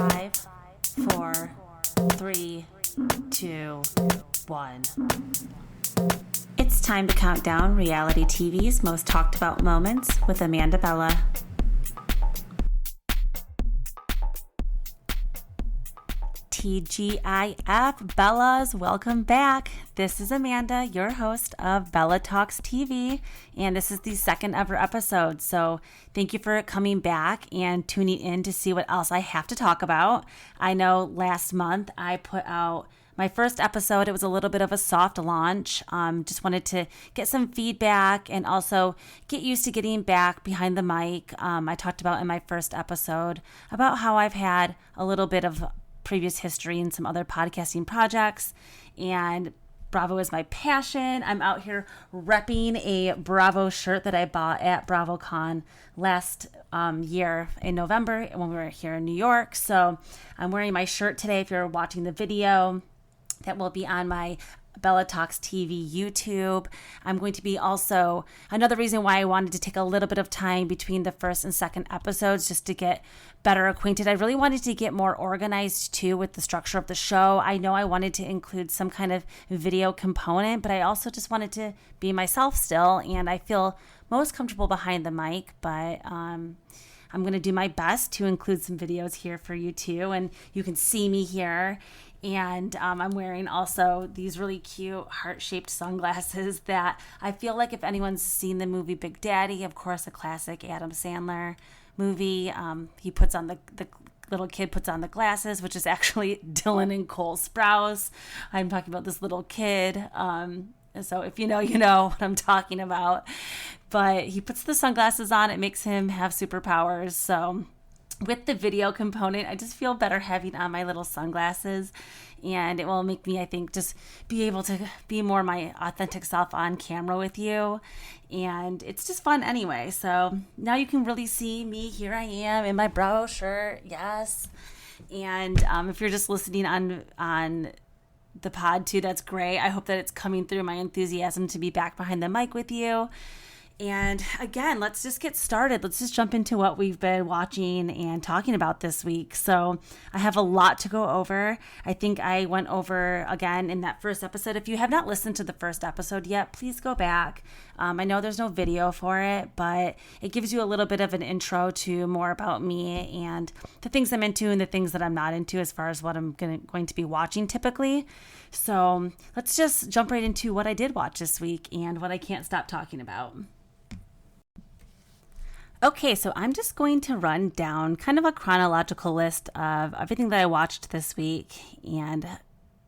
5, 4, 3, 2, 1. It's time to count down reality TV's most talked about moments with Amanda Bella. TGIF Bellas, welcome back. This is Amanda, your host of Bella Talks TV, and this is the second ever episode. So thank you for coming back and tuning in to see what else I have to talk about. I know last month I put out my first episode. It was a little bit of a soft launch. Just wanted to get some feedback and also get used to getting back behind the mic. I talked about in my first episode about how I've had a little bit of previous history in some other podcasting projects, and Bravo is my passion. I'm out here repping a Bravo shirt that I bought at BravoCon last year in November when we were here in New York. So I'm wearing my shirt today. If you're watching the video, that will be on my Bella Talks TV YouTube. I'm going to be also, another reason why I wanted to take a little bit of time between the first and second episodes just to get better acquainted. I really wanted to get more organized too with the structure of the show. I know I wanted to include some kind of video component, but I also just wanted to be myself still, and I feel most comfortable behind the mic, but I'm going to do my best to include some videos here for you too, and you can see me here. And I'm wearing also these really cute heart-shaped sunglasses that I feel like if anyone's seen the movie Big Daddy, of course, a classic Adam Sandler movie, he puts on the little kid puts on the glasses, which is actually Dylan and Cole Sprouse. I'm talking about this little kid. So if you know, you know what I'm talking about. But he puts the sunglasses on. It makes him have superpowers. So with the video component, I just feel better having on my little sunglasses, and it will make me, I think, just be able to be more my authentic self on camera with you, and it's just fun anyway. So now you can really see me. Here I am in my Bravo shirt, yes. And if you're just listening on the pod too, that's great. I hope that it's coming through, my enthusiasm to be back behind the mic with you. And again, let's just get started. Let's just jump into what we've been watching and talking about this week. So I have a lot to go over. I think I went over again in that first episode. If you have not listened to the first episode yet, please go back. I know there's no video for it, but it gives you a little bit of an intro to more about me and the things I'm into and the things that I'm not into as far as what I'm going to be watching typically. So let's just jump right into what I did watch this week and what I can't stop talking about. Okay, so I'm just going to run down kind of a chronological list of everything that I watched this week and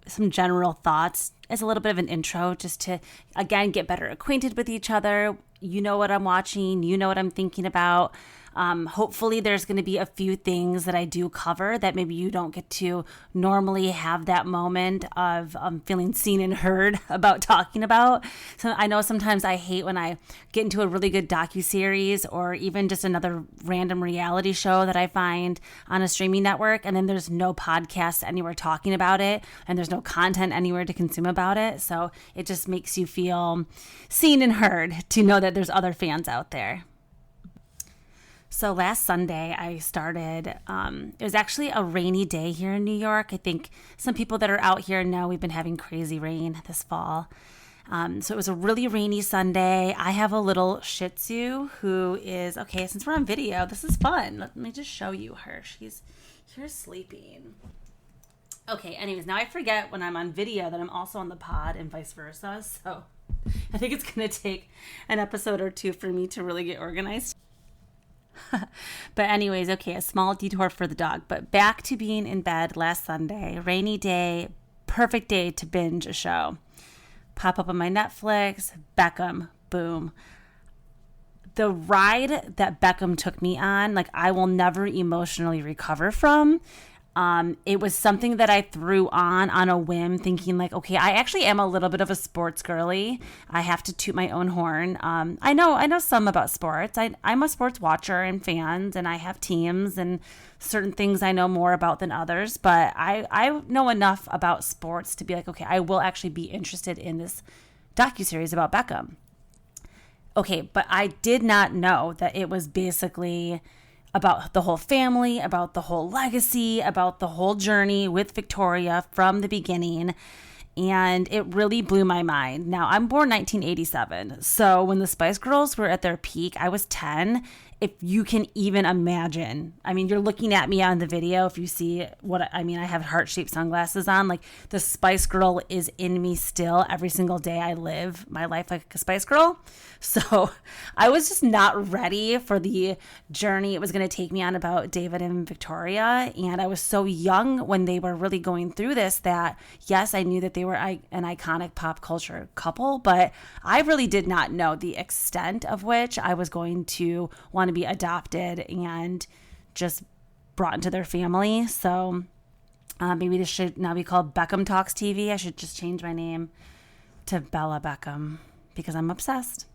some general thoughts as a little bit of an intro just to, again, get better acquainted with each other. You know what I'm watching, you know what I'm thinking about. Hopefully there's going to be a few things that I do cover that maybe you don't get to normally have that moment of feeling seen and heard about talking about. So I know sometimes I hate when I get into a really good docuseries or even just another random reality show that I find on a streaming network, and then there's no podcast anywhere talking about it and there's no content anywhere to consume about it. So it just makes you feel seen and heard to know that there's other fans out there. So last Sunday I started, it was actually a rainy day here in New York. I think some people that are out here know we've been having crazy rain this fall. So it was a really rainy Sunday. I have a little Shih Tzu who is, okay, since we're on video, this is fun. Let me just show you her. She's here sleeping. Okay, anyways, now I forget when I'm on video that I'm also on the pod and vice versa. So I think it's going to take an episode or two for me to really get organized. But anyways, okay, a small detour for the dog. But back to being in bed last Sunday, rainy day, perfect day to binge a show. Pop up on my Netflix, Beckham, boom. The ride that Beckham took me on, like I will never emotionally recover from. It was something that I threw on a whim, thinking like, okay, I actually am a little bit of a sports girly. I have to toot my own horn. I know some about sports. I'm a sports watcher and fans, and I have teams and certain things I know more about than others. But I know enough about sports to be like, okay, I will actually be interested in this docuseries about Beckham. Okay, but I did not know that it was basically about the whole family, about the whole legacy, about the whole journey with Victoria from the beginning. And it really blew my mind. Now, I'm born 1987. So when the Spice Girls were at their peak, I was 10. If you can even imagine. I mean, you're looking at me on the video. If you see what I mean, I have heart-shaped sunglasses on. Like, the Spice Girl is in me still. Every single day I live my life like a Spice Girl. So I was just not ready for the journey it was going to take me on about David and Victoria. And I was so young when they were really going through this that, yes, I knew that they were an iconic pop culture couple, but I really did not know the extent of which I was going to want to be adopted and just brought into their family. So maybe this should now be called Beckham Talks TV. I should just change my name to Bella Beckham because I'm obsessed.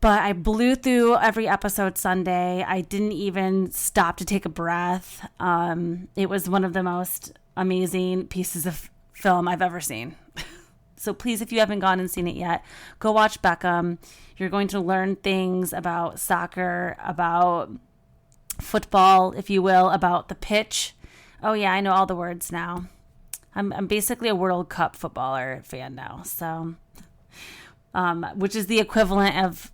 But I blew through every episode Sunday. I didn't even stop to take a breath. It was one of the most amazing pieces of film I've ever seen. So please, if you haven't gone and seen it yet, go watch Beckham. You're going to learn things about soccer, about football, if you will, about the pitch. Oh yeah, I know all the words now. I'm basically a World Cup footballer fan now. So, which is the equivalent of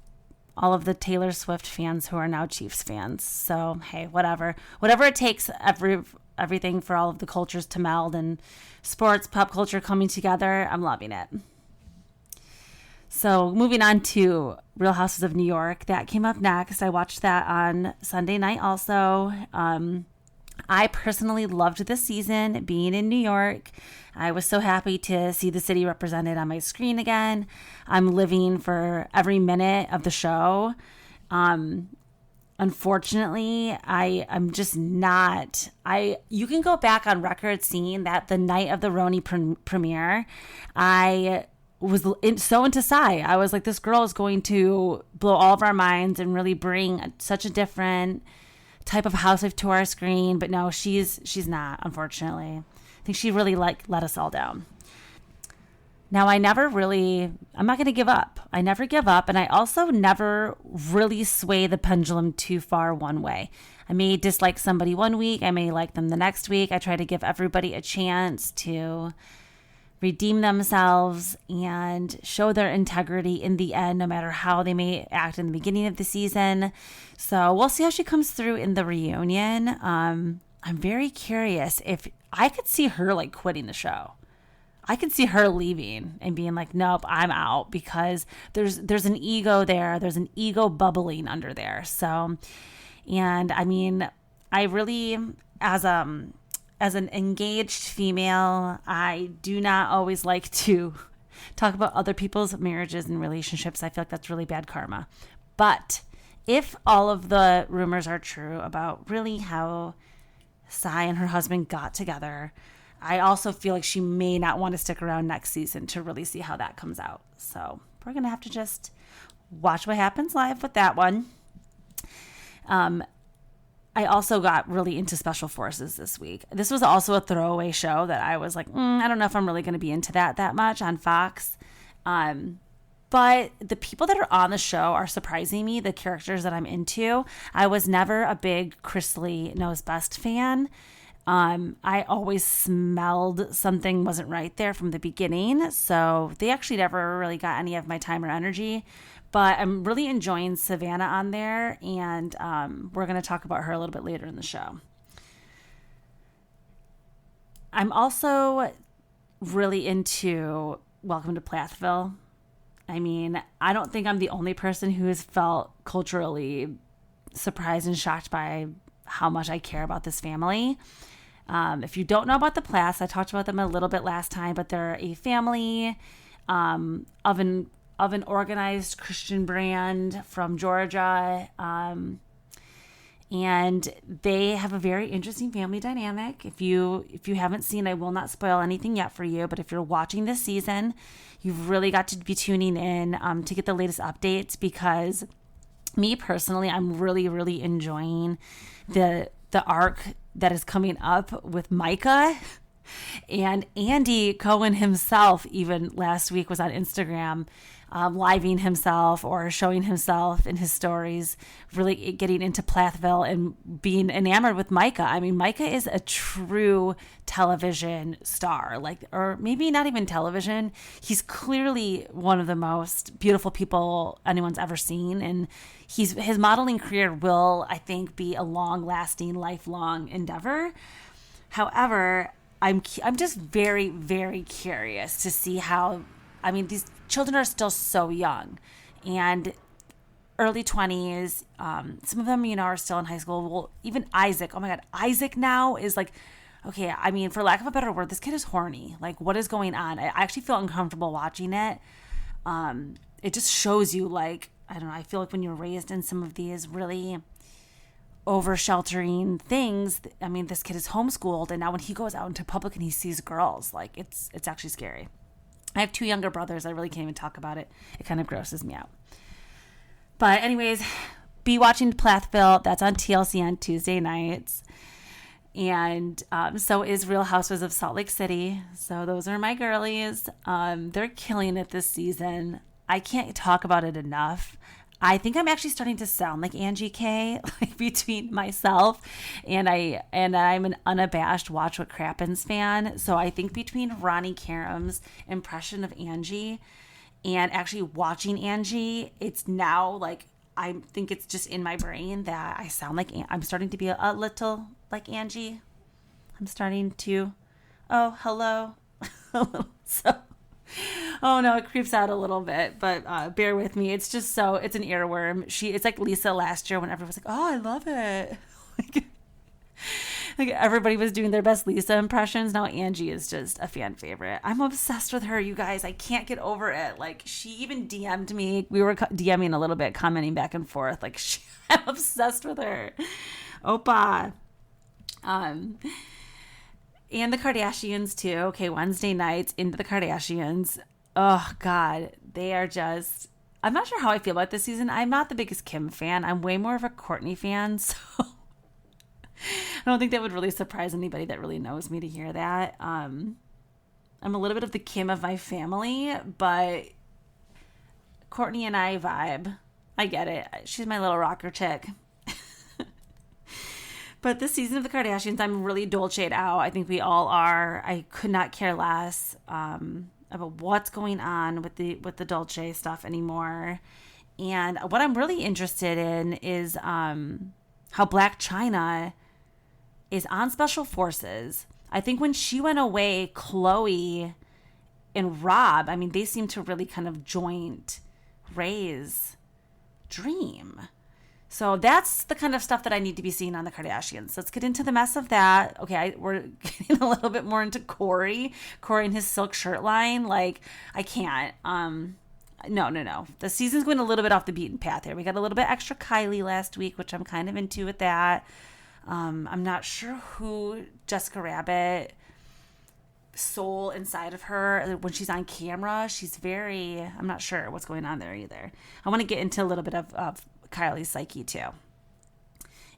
all of the Taylor Swift fans who are now Chiefs fans. So, hey, whatever it takes, everything for all of the cultures to meld and sports, pop culture coming together. I'm loving it. So moving on to Real Houses of New York, that came up next. I watched that on Sunday night also. I personally loved this season, being in New York. I was so happy to see the city represented on my screen again. I'm living for every minute of the show. Unfortunately, I'm just not. You can go back on record seeing that the night of the Roni premiere, I was so into Sai. I was like, this girl is going to blow all of our minds and really bring such a different type of housewife to our screen. But no, she's not, unfortunately. I think she really let us all down. Now, I'm not going to give up. I never give up. And I also never really sway the pendulum too far one way. I may dislike somebody one week. I may like them the next week. I try to give everybody a chance to redeem themselves and show their integrity in the end, no matter how they may act in the beginning of the season. So we'll see how she comes through in the reunion. I'm very curious if I could see her like quitting the show. I could see her leaving and being like, nope, I'm out, because there's an ego there. There's an ego bubbling under there. So, and I mean, I really, as an engaged female, I do not always like to talk about other people's marriages and relationships. I feel like that's really bad karma. But if all of the rumors are true about really how Sai and her husband got together, I also feel like she may not want to stick around next season to really see how that comes out. So we're going to have to just watch what happens live with that one. I also got really into Special Forces this week. This was also a throwaway show that I was like, I don't know if I'm really going to be into that much on Fox. But the people that are on the show are surprising me, the characters that I'm into. I was never a big Chris Lee Knows Best fan. I always smelled something wasn't right there from the beginning. So they actually never really got any of my time or energy. But I'm really enjoying Savannah on there. And we're going to talk about her a little bit later in the show. I'm also really into Welcome to Plathville. I mean, I don't think I'm the only person who has felt culturally surprised and shocked by how much I care about this family. If you don't know about the Plaths, I talked about them a little bit last time, but they're a family of an organized Christian brand from Georgia. And they have a very interesting family dynamic. If you haven't seen, I will not spoil anything yet for you, but if you're watching this season, you've really got to be tuning in to get the latest updates, because me personally, I'm really, really enjoying the arc that is coming up with Micah. And Andy Cohen himself, even last week, was on Instagram living himself or showing himself in his stories, really getting into Plathville and being enamored with Micah. I mean, Micah is a true television star, like, or maybe not even television. He's clearly one of the most beautiful people anyone's ever seen. And his modeling career will, I think, be a long-lasting, lifelong endeavor. However, I'm just very, very curious to see how, I mean, these children are still so young and early 20s. Some of them, are still in high school. Well, even Isaac, oh my God, Isaac now is like, okay, I mean, for lack of a better word, this kid is horny. Like, what is going on? I actually feel uncomfortable watching it. It just shows you, like, I don't know, I feel like when you're raised in some of these really over sheltering things, I mean, this kid is homeschooled, and now when he goes out into public and he sees girls, like, it's actually scary. I have 2 younger brothers. I really can't even talk about it. It kind of grosses me out. But anyways, be watching Plathville. That's on TLC on Tuesday nights. And so is Real Housewives of Salt Lake City. So those are my girlies. They're killing it this season. I can't talk about it enough. I think I'm actually starting to sound like Angie K, like between myself and I'm an unabashed Watch What Crappens fan. So I think between Ronnie Karam's impression of Angie and actually watching Angie, it's now like, I think it's just in my brain that I sound like, I'm starting to be a little like Angie. I'm starting to, oh, hello. So, oh no, it creeps out a little bit, but bear with me. It's just so, it's an earworm. It's like Lisa last year when everyone was like, oh, I love it. Like everybody was doing their best Lisa impressions. Now Angie is just a fan favorite. I'm obsessed with her, you guys. I can't get over it. Like, she even DM'd me. We were DMing a little bit, commenting back and forth. Like, I'm obsessed with her. Opa. And the Kardashians too. Okay, Wednesday nights into the Kardashians. Oh God, they are just, I'm not sure how I feel about this season. I'm not the biggest Kim fan. I'm way more of a Kourtney fan. So I don't think that would really surprise anybody that really knows me to hear that. I'm a little bit of the Kim of my family, but Kourtney and I vibe. I get it. She's my little rocker chick. But this season of the Kardashians, I'm really dolce'd out. I think we all are. I could not care less about what's going on with the Dolce stuff anymore. And what I'm really interested in is how Black China is on special forces. I think when she went away, Chloe and Rob, I mean, they seem to really kind of joint Ray's dream. So that's the kind of stuff that I need to be seeing on the Kardashians. Let's get into the mess of that. Okay, we're getting a little bit more into Corey and his silk shirt line. Like, I can't. No. The season's going a little bit off the beaten path here. We got a little bit extra Kylie last week, which I'm kind of into with that. I'm not sure who Jessica Rabbit soul inside of her when she's on camera. She's very, I'm not sure what's going on there either. I want to get into a little bit of Kylie's psyche too.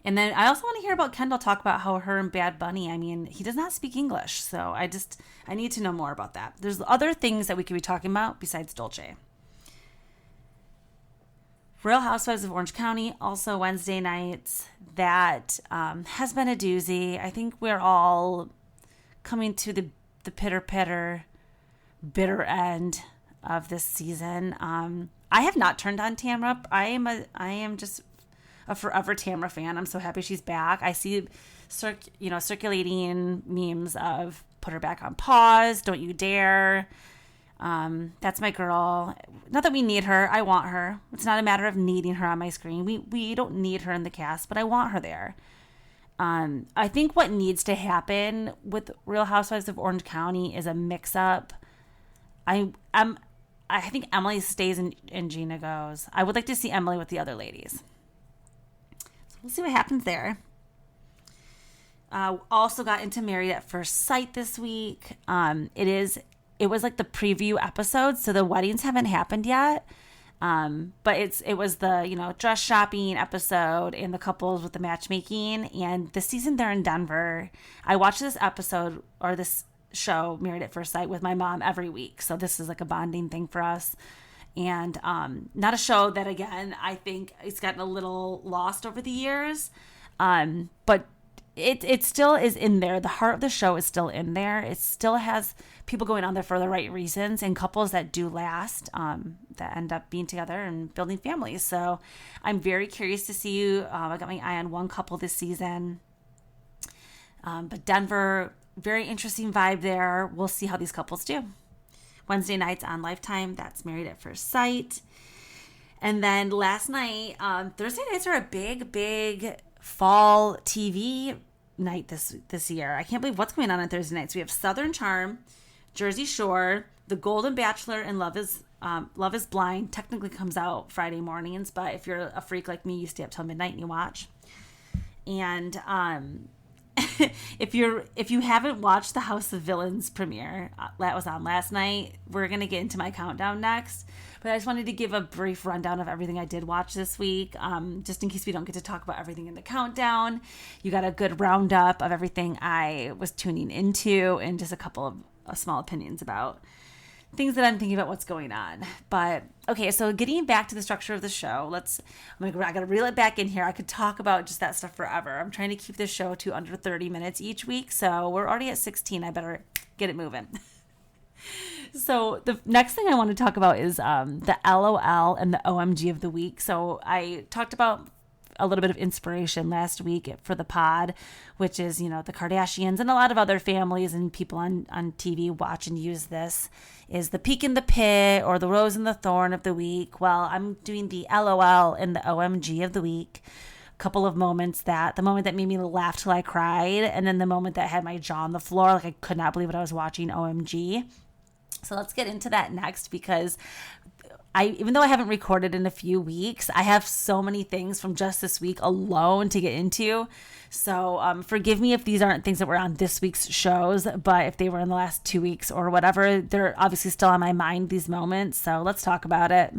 And then I also want to hear about Kendall talk about how her and Bad Bunny, I mean, he does not speak English. So I need to know more about that. There's other things that we could be talking about besides Dolce. Real Housewives of Orange County, also Wednesday nights. That has been a doozy. I think we're all coming to the bitter end of this season. I have not turned on Tamra. I am just a forever Tamra fan. I'm so happy she's back. I see circulating memes of put her back on pause, don't you dare. That's my girl. Not that we need her. I want her. It's not a matter of needing her on my screen. We don't need her in the cast, but I want her there. I think what needs to happen with Real Housewives of Orange County is a mix-up. I think Emily stays and Gina goes. I would like to see Emily with the other ladies. So we'll see what happens there. Also got into Married at First Sight this week. It was like the preview episode, so the weddings haven't happened yet. But it was the, dress shopping episode and the couples with the matchmaking. And the season they're in Denver, I watch this episode or this show, Married at First Sight, with my mom every week. So this is like a bonding thing for us. And not a show that, again, I think it's gotten a little lost over the years. But it still is in there. The heart of the show is still in there. It still has people going on there for the right reasons, and couples that do last, that end up being together and building families. So I'm very curious to see you. I got my eye on one couple this season. But Denver, very interesting vibe there. We'll see how these couples do. Wednesday nights on Lifetime, that's Married at First Sight. And then last night, Thursday nights are a big fall TV night this year. I can't believe what's going on Thursday nights. We have Southern Charm, Jersey Shore, The Golden Bachelor, and Love is Blind. Technically comes out Friday mornings, but if you're a freak like me, you stay up till midnight and you watch. And if you haven't watched the House of Villains premiere that was on last night, we're gonna get into my countdown next. But I just wanted to give a brief rundown of everything I did watch this week, just in case we don't get to talk about everything in the countdown. You got a good roundup of everything I was tuning into, and just a couple of small opinions about things that I'm thinking about what's going on. But okay, so getting back to the structure of the show, I gotta reel it back in here. I could talk about just that stuff forever. I'm trying to keep this show to under 30 minutes each week, so we're already at 16. I better get it moving. So the next thing I want to talk about is the LOL and the OMG of the week. So I talked about a little bit of inspiration last week for the pod, which is, the Kardashians and a lot of other families and people on TV watch and use this, is the peak in the pit or the rose and the thorn of the week. Well, I'm doing the LOL and the OMG of the week. A couple of moments, the moment that made me laugh till I cried, and then the moment that had my jaw on the floor, like I could not believe what I was watching, OMG. So let's get into that next, because even though I haven't recorded in a few weeks, I have so many things from just this week alone to get into. So forgive me if these aren't things that were on this week's shows, but if they were in the last 2 weeks or whatever, they're obviously still on my mind, these moments. So let's talk about it.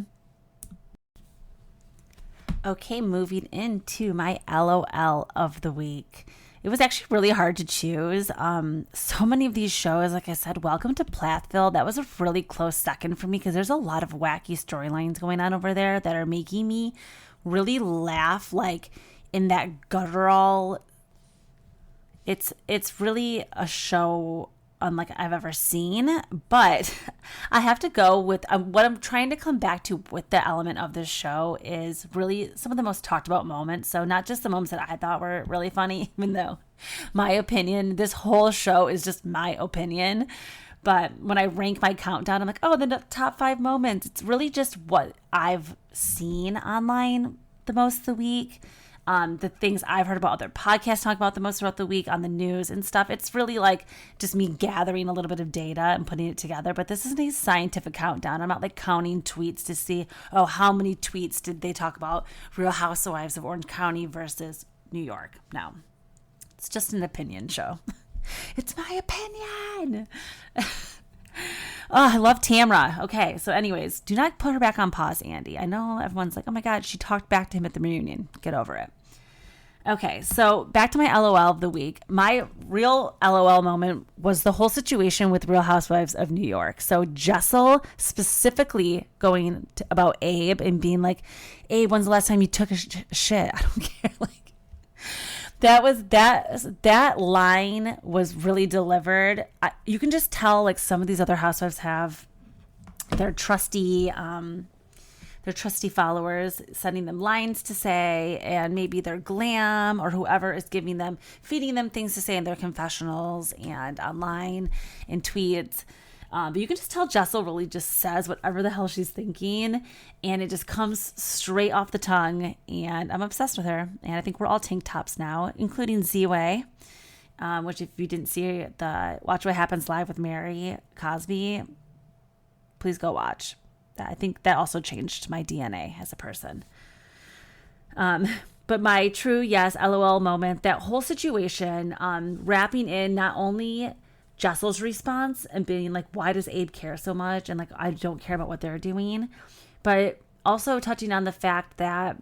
Okay, moving into my LOL of the week. It was actually really hard to choose. So many of these shows, like I said, Welcome to Plathville, that was a really close second for me, because there's a lot of wacky storylines going on over there that are making me really laugh, like in that guttural. It's really a show unlike I've ever seen, but I have to go with what I'm trying to come back to with the element of this show is really some of the most talked about moments. So not just the moments that I thought were really funny, even though my opinion, this whole show is just my opinion. But when I rank my countdown, I'm like, oh, the top 5 moments. It's really just what I've seen online the most of the week. The things I've heard about other podcasts talk about the most throughout the week on the news and stuff. It's really like just me gathering a little bit of data and putting it together. But this isn't a scientific countdown. I'm not like counting tweets to see, how many tweets did they talk about Real Housewives of Orange County versus New York. No, it's just an opinion show. It's my opinion. Oh, I love Tamra. Okay, so anyways, do not put her back on pause, Andy. I know everyone's like, oh my God, she talked back to him at the reunion. Get over it. Okay, so back to my LOL of the week. My real LOL moment was the whole situation with Real Housewives of New York. So Jessel specifically going about Abe and being like, Abe, when's the last time you took a shit? I don't care. Like, that line was really delivered. You can just tell, like, some of these other housewives have their trusty followers sending them lines to say, and maybe their glam or whoever is feeding them things to say in their confessionals and online and tweets. But you can just tell Jessel really just says whatever the hell she's thinking, and it just comes straight off the tongue, and I'm obsessed with her. And I think we're all tank tops now, including Z-Way, which if you didn't see the Watch What Happens Live with Mary Cosby, please go watch. I think that also changed my DNA as a person. But my true, yes, LOL moment, that whole situation, wrapping in not only Jessel's response and being like, why does Abe care so much? And like, I don't care about what they're doing. But also touching on the fact that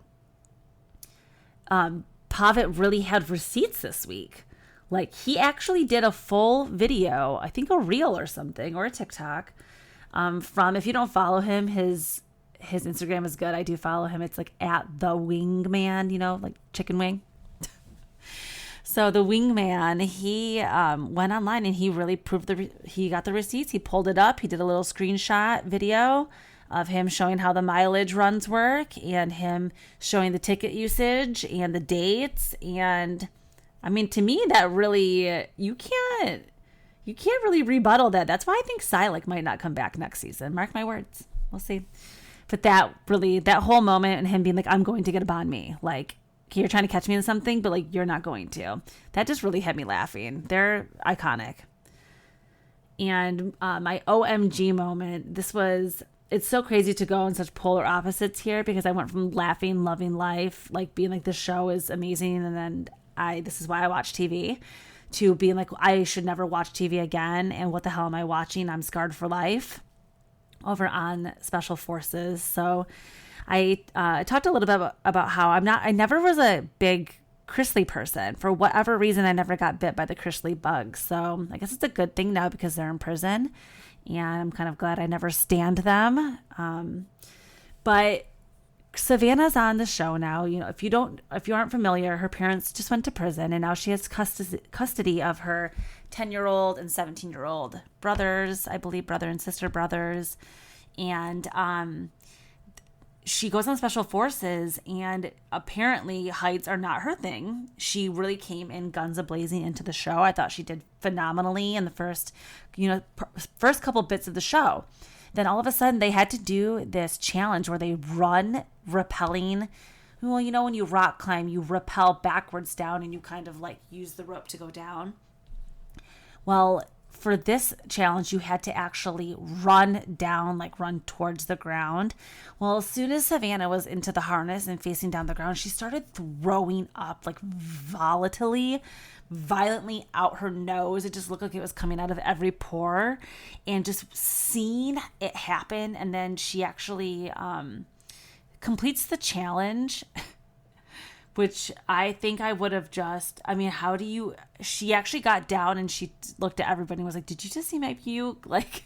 Pavitt really had receipts this week. Like, he actually did a full video, I think a reel or something, or a TikTok, from, if you don't follow him, his his Instagram is good. I do follow him. It's like at the Wingman, like chicken wing. So the Wingman, he went online and he really proved he got the receipts. He pulled it up. He did a little screenshot video of him showing how the mileage runs work and him showing the ticket usage and the dates. And I mean, to me, that really, you can't really rebuttal that. That's why I think Silik might not come back next season. Mark my words. We'll see. But that whole moment and him being like, I'm going to get a bond me. Like, okay, you're trying to catch me in something, but like, you're not going to. That just really had me laughing. They're iconic. And my OMG moment, it's so crazy to go in such polar opposites here because I went from laughing, loving life, like being like, the show is amazing. And then this is why I watch TV, to being like, I should never watch TV again. And what the hell am I watching? I'm scarred for life over on Special Forces. So I talked a little bit about how I never was a big Chrisley person. For whatever reason, I never got bit by the Chrisley bug. So I guess it's a good thing now because they're in prison. And I'm kind of glad I never stanned them. But Savannah's on the show now. If you aren't familiar, her parents just went to prison and now she has custody of her 10-year-old and 17-year-old brothers, I believe brother and sister brothers. And she goes on Special Forces, and apparently heights are not her thing. She really came in guns a-blazing into the show. I thought she did phenomenally in the first couple bits of the show. Then all of a sudden they had to do this challenge where they run rappelling. Well, when you rock climb, you rappel backwards down and you kind of like use the rope to go down. Well, for this challenge, you had to actually run down, like run towards the ground. Well, as soon as Savannah was into the harness and facing down the ground, she started throwing up like violently out her nose. It just looked like it was coming out of every pore, and just seeing it happen. And then she actually completes the challenge, which I think I would have she actually got down and she looked at everybody and was like, did you just see my puke? Like,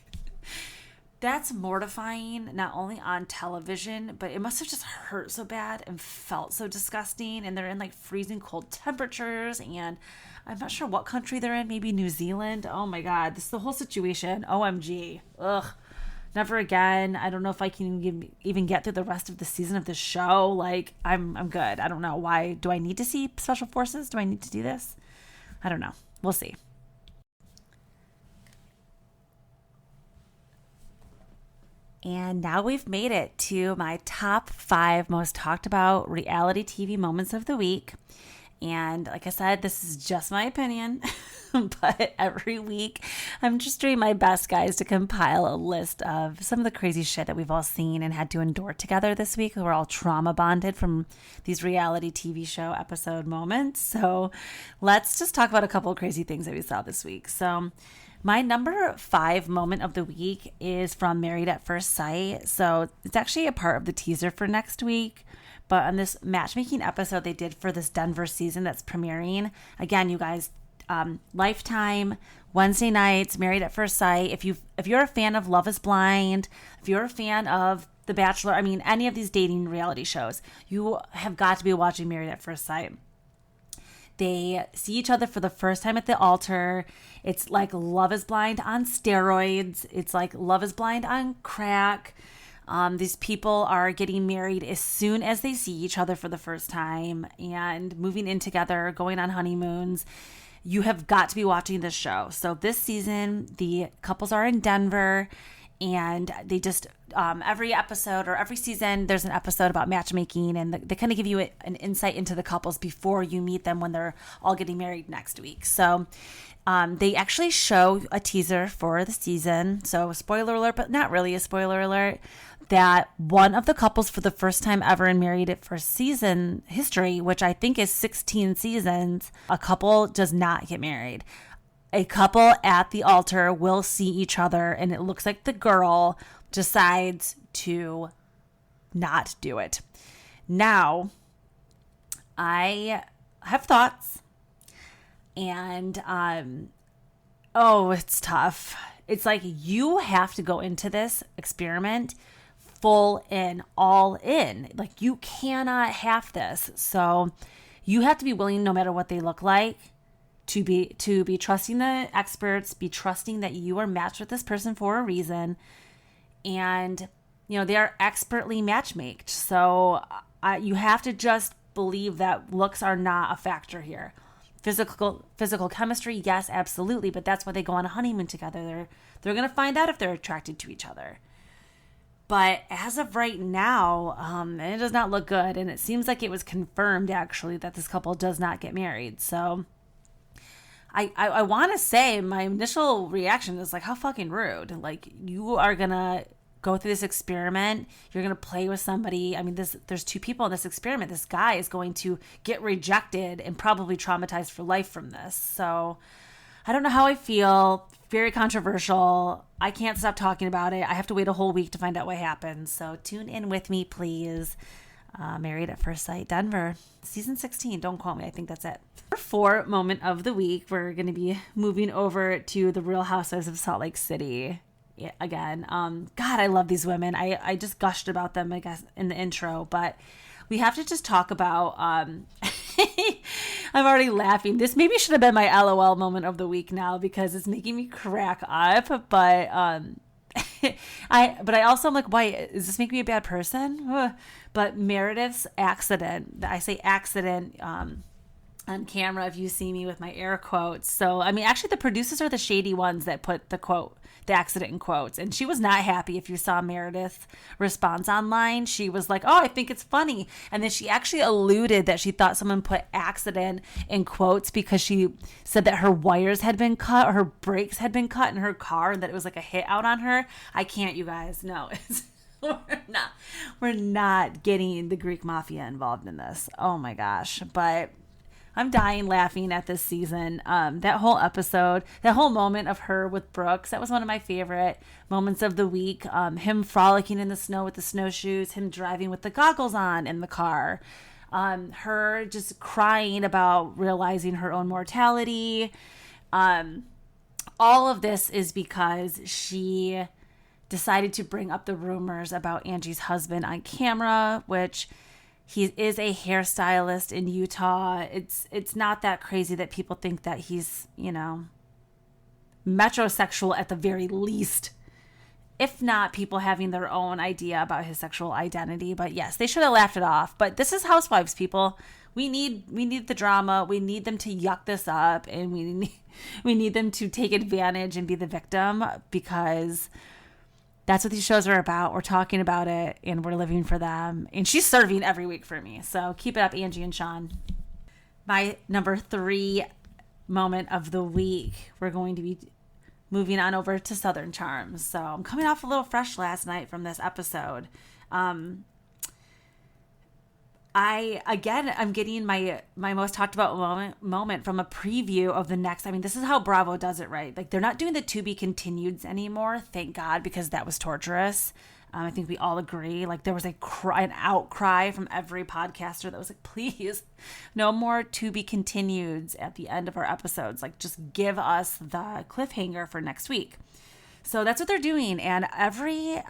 that's mortifying, not only on television, but it must have just hurt so bad and felt so disgusting. And they're in like freezing cold temperatures, and I'm not sure what country they're in, maybe New Zealand. Oh my God, this is the whole situation. OMG. Ugh. Never again. I don't know if I can even get through the rest of the season of the show. Like, I'm good. I don't know. Why? Do I need to see Special Forces? Do I need to do this? I don't know. We'll see. And now we've made it to my top 5 most talked about reality TV moments of the week. And like I said, this is just my opinion, but every week I'm just doing my best, guys, to compile a list of some of the crazy shit that we've all seen and had to endure together this week. We're all trauma bonded from these reality TV show episode moments. So let's just talk about a couple of crazy things that we saw this week. So my number 5 moment of the week is from Married at First Sight. So it's actually a part of the teaser for next week. But on this matchmaking episode they did for this Denver season that's premiering, again, you guys, Lifetime, Wednesday nights, Married at First Sight. If you're a fan of Love is Blind, if you're a fan of The Bachelor, I mean, any of these dating reality shows, you have got to be watching Married at First Sight. They see each other for the first time at the altar. It's like Love is Blind on steroids. It's like Love is Blind on crack. These people are getting married as soon as they see each other for the first time and moving in together, going on honeymoons. You have got to be watching this show. So this season, the couples are in Denver, and they just, every episode or every season, there's an episode about matchmaking, and they kind of give you an insight into the couples before you meet them when they're all getting married next week. So they actually show a teaser for the season. So spoiler alert, but not really a spoiler alert, that one of the couples for the first time ever in Married at First season history, which I think is 16 seasons, a couple does not get married. A couple at the altar will see each other, and it looks like the girl decides to not do it. Now, I have thoughts, and it's tough. It's like you have to go into this experiment full in, all in. Like, you cannot half this. So you have to be willing, no matter what they look like, to be trusting the experts, be trusting that you are matched with this person for a reason. And, you know, they are expertly matchmaked. So you have to just believe that looks are not a factor here. Physical chemistry, yes, absolutely. But that's why they go on a honeymoon together. They're going to find out if they're attracted to each other. But as of right now, it does not look good. And it seems like it was confirmed, actually, that this couple does not get married. So I want to say my initial reaction is like, how fucking rude. Like, you are going to go through this experiment. You're going to play with somebody. I mean, there's two people in this experiment. This guy is going to get rejected and probably traumatized for life from this. So I don't know how I feel. Very controversial. I can't stop talking about it. I have to wait a whole week to find out what happens. So tune in with me, please. Married at First Sight Denver, season 16. Don't quote me. I think that's it. For moment of the week, we're going to be moving over to the Real Housewives of Salt Lake City again. God, I love these women. I just gushed about them, I guess, in the intro, but we have to just talk about, I'm already laughing. This maybe should have been my LOL moment of the week now because it's making me crack up, but, I also am like, why is this making me a bad person? Ugh. But Meredith's accident, I say accident, on camera if you see me with my air quotes. So, I mean, actually the producers are the shady ones that put the accident in quotes. And she was not happy. If you saw Meredith's response online, she was like, oh, I think it's funny. And then she actually alluded that she thought someone put accident in quotes because she said that her wires had been cut or her brakes had been cut in her car and that it was like a hit out on her. I can't, you guys. No, we're not getting the Greek mafia involved in this. Oh my gosh. But I'm dying laughing at this season. That whole episode, that whole moment of her with Brooks, that was one of my favorite moments of the week. Him frolicking in the snow with the snowshoes, him driving with the goggles on in the car, her just crying about realizing her own mortality. All of this is because she decided to bring up the rumors about Angie's husband on camera, which he is a hairstylist in Utah. It's not that crazy that people think that he's, you know, metrosexual at the very least. If not, people having their own idea about his sexual identity. But yes, they should have laughed it off. But this is Housewives, people. We need the drama. We need them to yuck this up, and we need them to take advantage and be the victim because that's what these shows are about. We're talking about it and we're living for them. And she's serving every week for me. So keep it up, Angie and Sean. My number 3 moment of the week, we're going to be moving on over to Southern Charms. So I'm coming off a little fresh last night from this episode. I'm getting my most talked about moment from a preview of the next. I mean, this is how Bravo does it, right? Like, they're not doing the to be continueds anymore. Thank God, because that was torturous. I think we all agree. Like, there was an outcry from every podcaster that was like, please, no more to be continueds at the end of our episodes. Like, just give us the cliffhanger for next week. So that's what they're doing. And I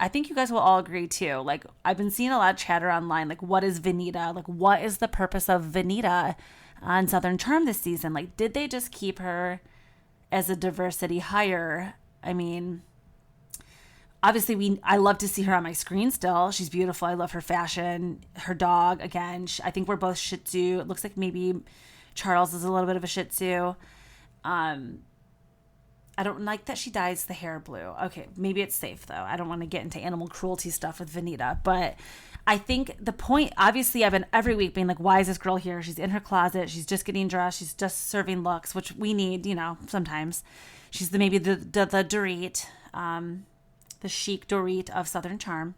think you guys will all agree too. Like, I've been seeing a lot of chatter online. Like, what is Venita? Like, what is the purpose of Venita on Southern Charm this season? Like, did they just keep her as a diversity hire? I mean, obviously I love to see her on my screen still. She's beautiful. I love her fashion, her dog. Again, I think we're both Shih Tzu. It looks like maybe Charles is a little bit of a Shih Tzu. I don't like that she dyes the hair blue. Okay, maybe it's safe, though. I don't want to get into animal cruelty stuff with Venita. But I think the point, obviously, I've been every week being like, why is this girl here? She's in her closet. She's just getting dressed. She's just serving looks, which we need, you know, sometimes. She's maybe the Dorit, the chic Dorit of Southern Charm.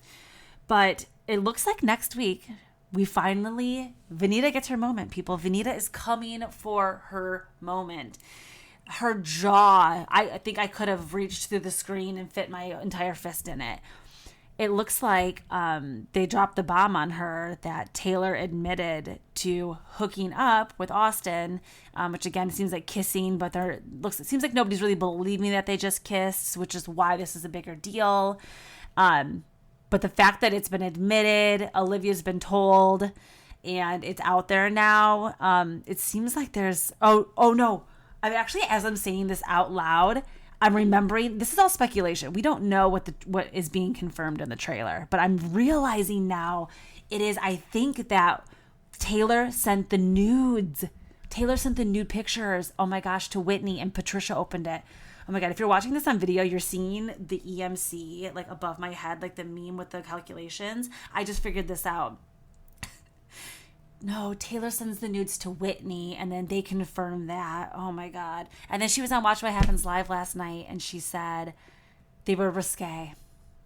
But it looks like next week, Venita gets her moment, people. Venita is coming for her moment. Her jaw, I think I could have reached through the screen and fit my entire fist in it. It looks like they dropped the bomb on her that Taylor admitted to hooking up with Austin, which again seems like kissing, but it seems like nobody's really believing that they just kissed, which is why this is a bigger deal. But the fact that it's been admitted, Olivia's been told, and it's out there now, it seems like there's, oh no. I'm actually, as I'm saying this out loud, I'm remembering, this is all speculation. We don't know what is being confirmed in the trailer, but I'm realizing now it is, I think that Taylor sent the nudes. Taylor sent the nude pictures, oh my gosh, to Whitney, and Patricia opened it. Oh my God, if you're watching this on video, you're seeing the EMC like above my head, like the meme with the calculations. I just figured this out. No, Taylor sends the nudes to Whitney, and then they confirm that. Oh my God. And then she was on Watch What Happens Live last night, and she said they were risque.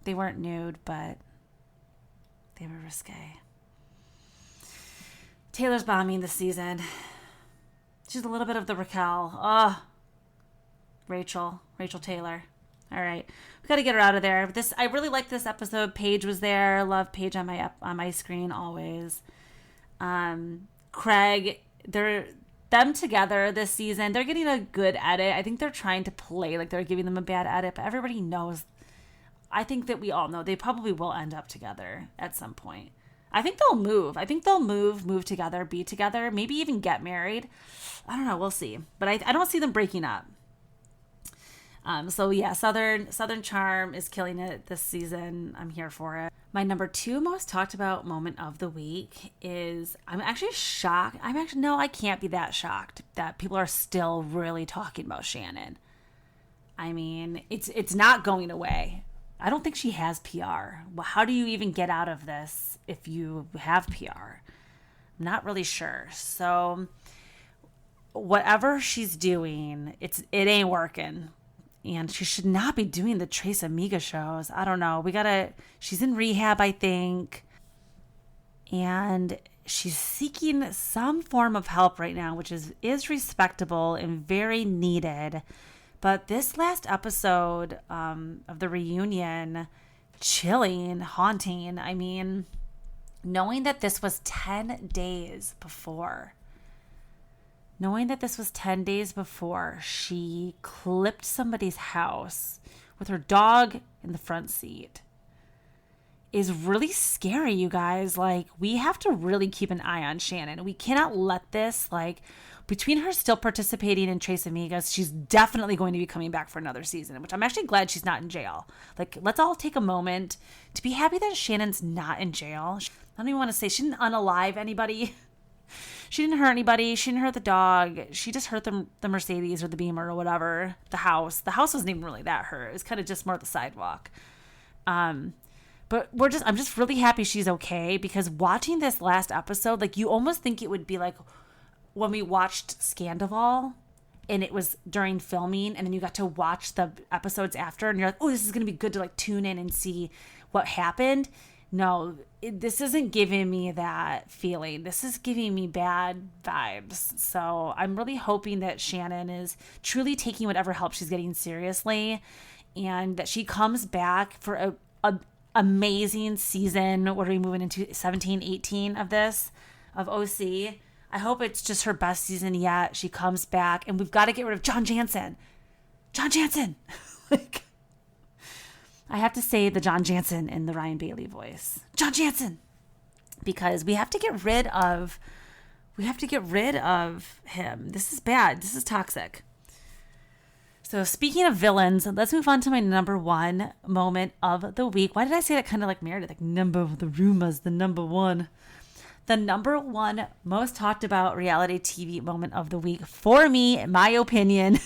They weren't nude, but they were risque. Taylor's bombing this season. She's a little bit of the Raquel. Oh, Rachel Taylor. All right, we got to get her out of there. I really like this episode. Paige was there. Love Paige on my screen always. Craig, them together this season. They're getting a good edit. I think they're trying to play like they're giving them a bad edit, but everybody knows. I think that we all know they probably will end up together at some point. I think they'll move. I think they'll move together, be together, maybe even get married. I don't know. We'll see. But I don't see them breaking up. So yeah, Southern Charm is killing it this season. I'm here for it. My number 2 most talked about moment of the week is, I'm actually shocked. No, I can't be that shocked that people are still really talking about Shannon. I mean, it's not going away. I don't think she has PR. Well, how do you even get out of this if you have PR? I'm not really sure. So whatever she's doing, it ain't working. And she should not be doing the Trace Amiga shows. I don't know. She's in rehab, I think. And she's seeking some form of help right now, which is respectable and very needed. But this last episode of the reunion, chilling, haunting. I mean, knowing that this was 10 days before. Knowing that this was 10 days before she clipped somebody's house with her dog in the front seat is really scary, you guys. Like, we have to really keep an eye on Shannon. We cannot let this, between her still participating in Trace Amigas, she's definitely going to be coming back for another season, which I'm actually glad she's not in jail. Let's all take a moment to be happy that Shannon's not in jail. I don't even want to say she didn't unalive anybody. She didn't hurt anybody. She didn't hurt the dog. She just hurt the Mercedes or the Beamer or whatever. The house. The house wasn't even really that hurt. It was kind of just more the sidewalk. But I'm just really happy she's okay, because watching this last episode, you almost think it would be like when we watched Scandival and it was during filming, and then you got to watch the episodes after and you're like, oh, this is going to be good to tune in and see what happened. No, this isn't giving me that feeling. This is giving me bad vibes. So I'm really hoping that Shannon is truly taking whatever help she's getting seriously, and that she comes back for a amazing season. What are we moving into? 17, 18 of OC. I hope it's just her best season yet. She comes back, and we've got to get rid of John Jansen. I have to say the John Jansen in the Ryan Bailey voice. John Jansen! Because we have to get rid of him. This is bad. This is toxic. So speaking of villains, let's move on to my number 1 moment of the week. Why did I say that kind of like Meredith? Number of the rumors, the number 1. The number 1 most talked about reality TV moment of the week for me, in my opinion,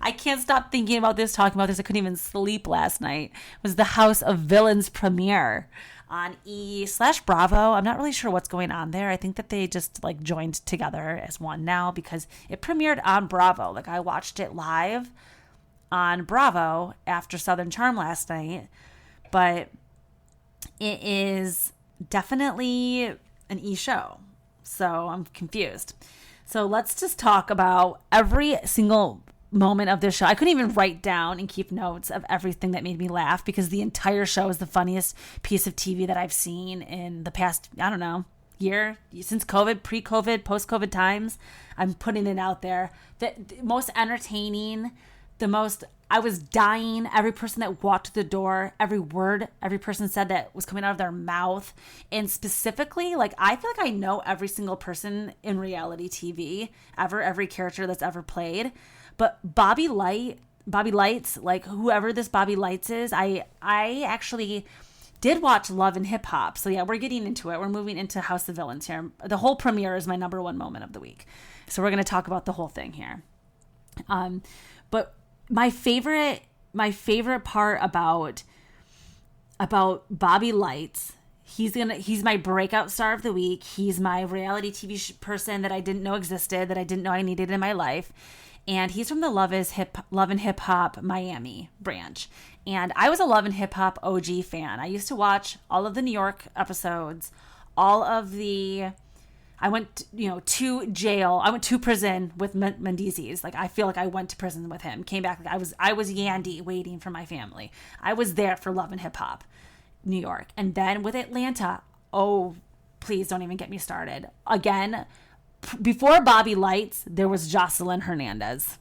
I can't stop thinking about this, talking about this. I couldn't even sleep last night. Was the House of Villains premiere on E/Bravo. I'm not really sure what's going on there. I think that they just joined together as one now, because it premiered on Bravo. I watched it live on Bravo after Southern Charm last night, but it is definitely an E show. So I'm confused. So let's just talk about every single moment of this show. I couldn't even write down and keep notes of everything that made me laugh, because the entire show is the funniest piece of TV that I've seen in the past, I don't know, year, since COVID, pre-COVID, post-COVID times. I'm putting it out there. The most entertaining, the most I was dying. Every person that walked to the door, every word, every person said that was coming out of their mouth. And specifically, like, I feel like I know every single person in reality TV ever, every character that's ever played. But Bobby Lights, like whoever this Bobby Lights is, I actually did watch Love and Hip Hop. So yeah, we're getting into it. We're moving into House of Villains here. The whole premiere is my number one moment of the week. So we're going to talk about the whole thing here. But my favorite part about Bobby Lights, he's my breakout star of the week. He's my reality TV person that I didn't know existed, that I didn't know I needed in my life. And he's from the Love and Hip Hop Miami branch. And I was a Love and Hip Hop OG fan. I used to watch all of the New York episodes, I went, to jail. I went to prison with Mendeecees. Like, I feel like I went to prison with him. Came back. Like, I was Yandy waiting for my family. I was there for Love and Hip Hop, New York. And then with Atlanta, oh, please don't even get me started. Again, before Bobby Lights, there was Jocelyn Hernandez.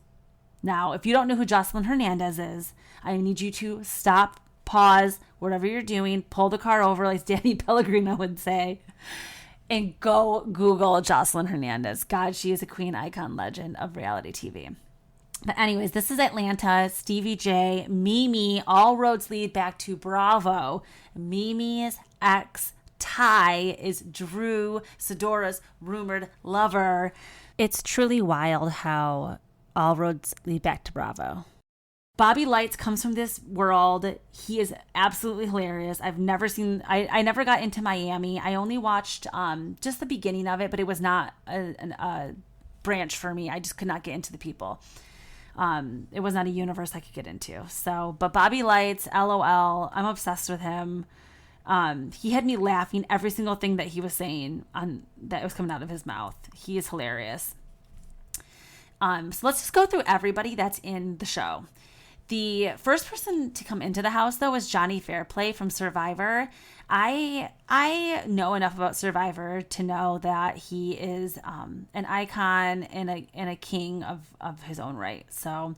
Now, if you don't know who Jocelyn Hernandez is, I need you to stop, pause, whatever you're doing, pull the car over, like Danny Pellegrino would say, and go Google Jocelyn Hernandez. God, she is a queen, icon, legend of reality TV. But anyways, this is Atlanta, Stevie J, Mimi, all roads lead back to Bravo. Mimi's ex, Ty, is Drew Sidora's rumored lover. It's truly wild how all roads lead back to Bravo. Bobby Lights comes from this world. He is absolutely hilarious. I never got into Miami. I only watched just the beginning of it, but it was not a branch for me. I just could not get into the people. It was not a universe I could get into. But Bobby Lights, LOL, I'm obsessed with him. He had me laughing every single thing that he was saying that was coming out of his mouth. He is hilarious. So let's just go through everybody that's in the show. The first person to come into the house, though, was Johnny Fairplay from Survivor. I know enough about Survivor to know that he is an icon and a king of his own right. So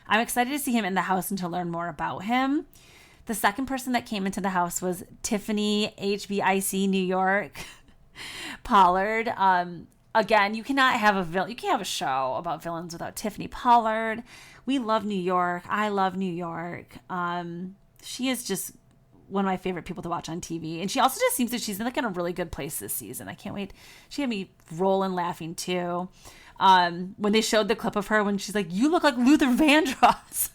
I'm excited to see him in the house and to learn more about him. The second person that came into the house was Tiffany HBIC New York Pollard. Again, you cannot have you can't have a show about villains without Tiffany Pollard. We love New York. I love New York. She is just one of my favorite people to watch on TV. And she also just seems that she's in a really good place this season. I can't wait. She had me rolling laughing too. When they showed the clip of her when she's like, "You look like Luther Vandross."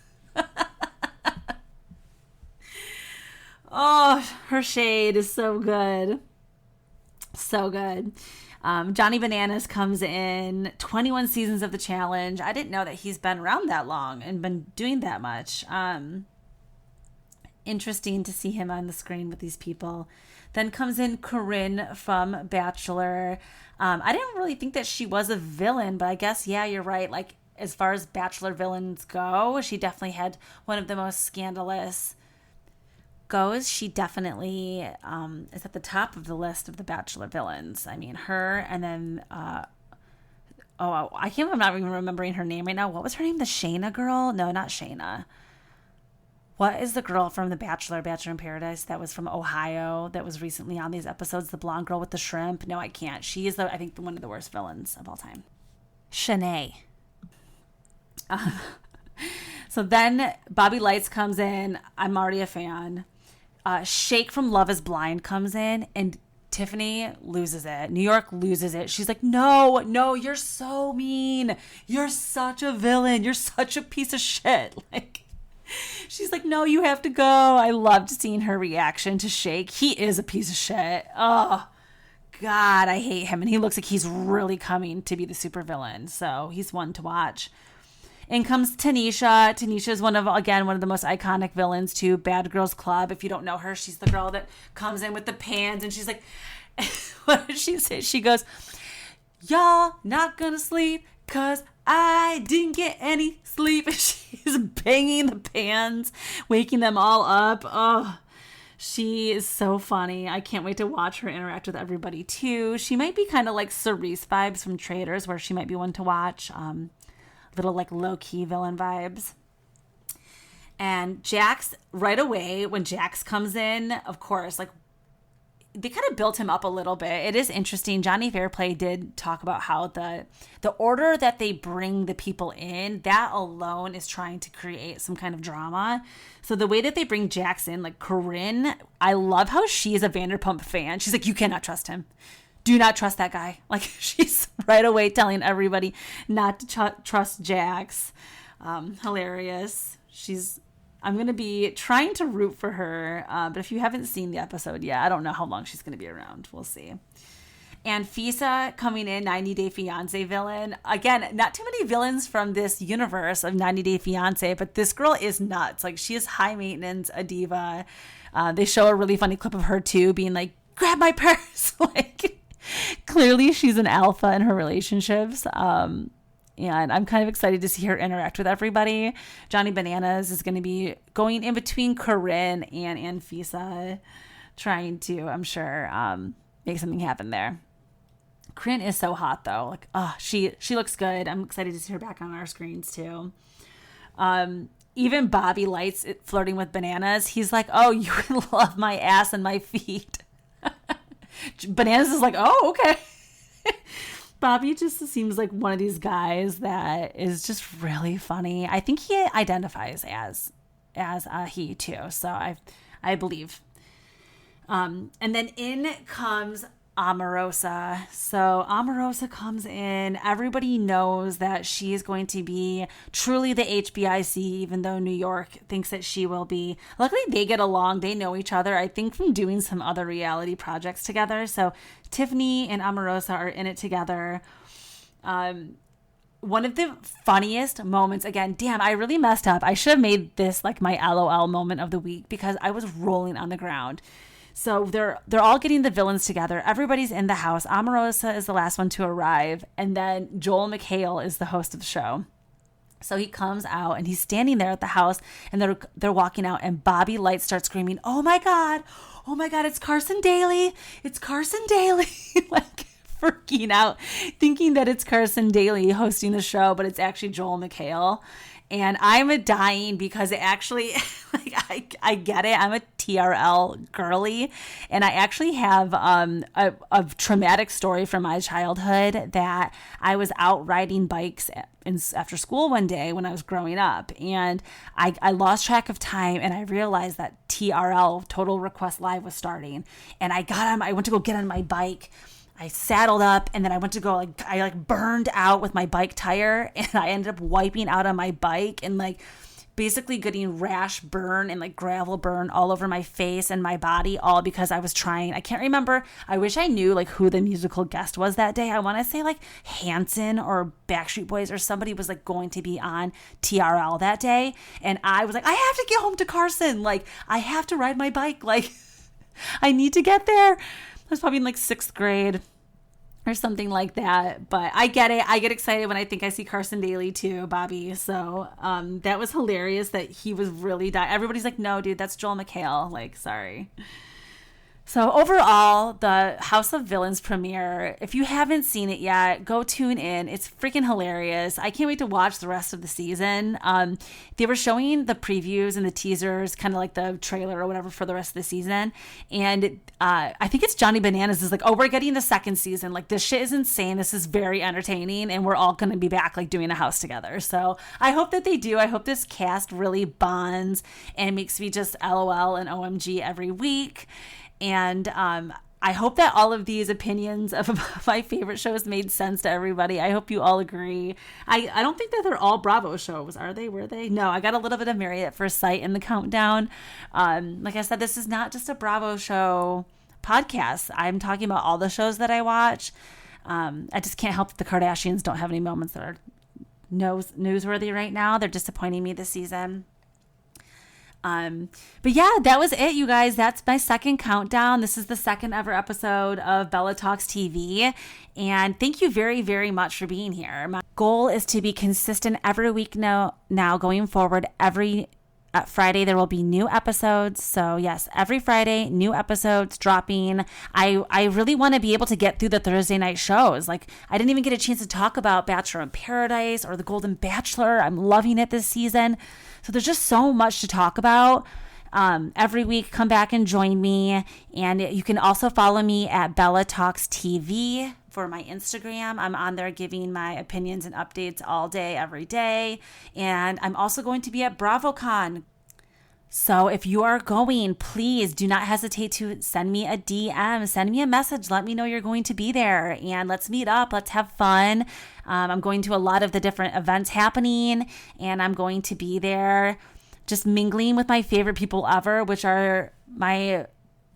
Oh, her shade is so good. So good. Johnny Bananas comes in, 21 seasons of the challenge. I didn't know that he's been around that long and been doing that much. Interesting to see him on the screen with these people. Then comes in Corinne from Bachelor. I didn't really think that she was a villain, but I guess, yeah, you're right. Like, as far as Bachelor villains go, she definitely had one of the most scandalous goes. She definitely is at the top of the list of the Bachelor villains. I mean, her, and then I'm not even remembering her name right now. What was her name? The Shayna girl? No, not Shayna. What is the girl from the Bachelor in Paradise that was from Ohio that was recently on these episodes? The blonde girl with the shrimp? No, I can't. She is, I think, one of the worst villains of all time. Shanae. So then Bobby Lights comes in. I'm already a fan. Shake from Love is Blind comes in, and Tiffany loses it. New York loses it. She's like, no, you're so mean. You're such a villain. You're such a piece of shit. Like, she's like, no, you have to go. I loved seeing her reaction to Shake. He is a piece of shit. Oh, God, I hate him. And he looks like he's really coming to be the supervillain. So he's one to watch. In comes Tanisha. Tanisha is one of the most iconic villains to Bad Girls Club. If you don't know her, she's the girl that comes in with the pans and she's like, what did she say? She goes, y'all not gonna sleep because I didn't get any sleep. She's banging the pans, waking them all up. Oh, she is so funny. I can't wait to watch her interact with everybody too. She might be kind of like Cerise vibes from Traitors, where she might be one to watch. Little like low-key villain vibes. And Jax, right away, when Jax comes in, of course, like, they kind of built him up a little bit. It is interesting. Johnny Fairplay did talk about how the order that they bring the people in, that alone is trying to create some kind of drama. So the way that they bring Jax in, like Corinne, I love how she is a Vanderpump fan. She's like, you cannot trust him. Do not trust that guy. Like, she's right away telling everybody not to trust Jax. Hilarious. I'm going to be trying to root for her, but if you haven't seen the episode yet, I don't know how long she's going to be around. We'll see. And Fisa coming in, 90 Day Fiancé villain. Again, not too many villains from this universe of 90 Day Fiancé, but this girl is nuts. Like, she is high maintenance, a diva. They show a really funny clip of her, too, being like, grab my purse. Like, clearly she's an alpha in her relationships. And I'm kind of excited to see her interact with everybody. Johnny Bananas is going to be going in between Corinne and Fisa, trying to, I'm sure, make something happen there. Corinne is so hot, though. Like, oh, she looks good. I'm excited to see her back on our screens, too. Even Bobby Lights flirting with Bananas. He's like, oh, you love my ass and my feet. Bananas is like, oh, okay. Bobby just seems like one of these guys that is just really funny. I think he identifies as he too, so I believe. And then in comes Omarosa. So Omarosa comes in. Everybody knows that she is going to be truly the HBIC, even though New York thinks that she will be. Luckily, they get along. They know each other, I think, from doing some other reality projects together. So Tiffany and Omarosa are in it together. One of the funniest moments, again, damn, I really messed up. I should have made this like my LOL moment of the week because I was rolling on the ground. So they're all getting the villains together. Everybody's in the house. Omarosa is the last one to arrive. And then Joel McHale is the host of the show. So he comes out and he's standing there at the house and they're walking out and Bobby Light starts screaming, oh my God, it's Carson Daly. It's Carson Daly. Like freaking out, thinking that it's Carson Daly hosting the show, but it's actually Joel McHale. And I'm dying because it actually, like, I get it. I'm a TRL girly. And I actually have a traumatic story from my childhood that I was out riding bikes after school one day when I was growing up. And I lost track of time and I realized that TRL, Total Request Live, was starting. And I went to go get on my bike. I saddled up and then I went to go, I burned out with my bike tire and I ended up wiping out on my bike and basically getting rash burn and gravel burn all over my face and my body, all because I was trying. I can't remember. I wish I knew who the musical guest was that day. I want to say Hanson or Backstreet Boys or somebody was going to be on TRL that day. And I was like, I have to get home to Carson. I have to ride my bike. I need to get there. I was probably in 6th grade or something like that. But I get it. I get excited when I think I see Carson Daly too, Bobby. So that was hilarious that he was really dying. Everybody's like, no, dude, that's Joel McHale. Sorry. So overall, the House of Villains premiere, if you haven't seen it yet, go tune in. It's freaking hilarious. I can't wait to watch the rest of the season. They were showing the previews and the teasers, kind of the trailer or whatever for the rest of the season. And I think it's Johnny Bananas is oh, we're getting the second season. This shit is insane. This is very entertaining. And we're all going to be back doing a house together. So I hope that they do. I hope this cast really bonds and makes me just LOL and OMG every week. And I hope that all of these opinions of my favorite shows made sense to everybody. I hope you all agree. I don't think that they're all Bravo shows, are they? Were they? No, I got a little bit of Married at First Sight in the countdown. Like I said, this is not just a Bravo show podcast. I'm talking about all the shows that I watch. I just can't help that the Kardashians don't have any moments that are newsworthy right now. They're disappointing me this season. But yeah, that was it, you guys. That's my second countdown. This is the second ever episode of Bella Talks TV. And thank you very, very much for being here. My goal is to be consistent every week now going forward, every At Friday, there will be new episodes. So yes, every Friday, new episodes dropping. I really want to be able to get through the Thursday night shows. Like, I didn't even get a chance to talk about Bachelor in Paradise or The Golden Bachelor. I'm loving it this season. So there's just so much to talk about. Every week, come back and join me. And you can also follow me at Bella Talks TV for my Instagram. I'm on there giving my opinions and updates all day, every day. And I'm also going to be at BravoCon. So if you are going, please do not hesitate to send me a DM, send me a message. Let me know you're going to be there and let's meet up. Let's have fun. I'm going to a lot of the different events happening and I'm going to be there just mingling with my favorite people ever, which are my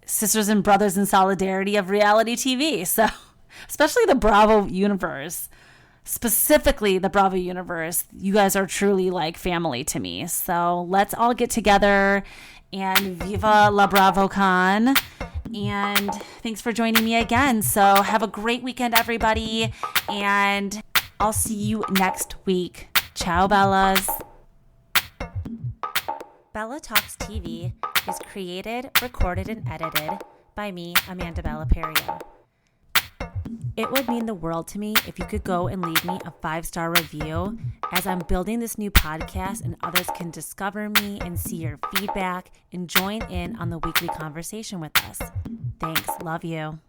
sisters and brothers in solidarity of reality TV. So especially the Bravo universe, specifically the Bravo universe. You guys are truly like family to me. So let's all get together and viva la BravoCon. And thanks for joining me again. So have a great weekend, everybody. And I'll see you next week. Ciao, Bellas. Bella Talks TV is created, recorded, and edited by me, Amanda Bella Perio. It would mean the world to me if you could go and leave me a 5-star review as I'm building this new podcast and others can discover me and see your feedback and join in on the weekly conversation with us. Thanks. Love you.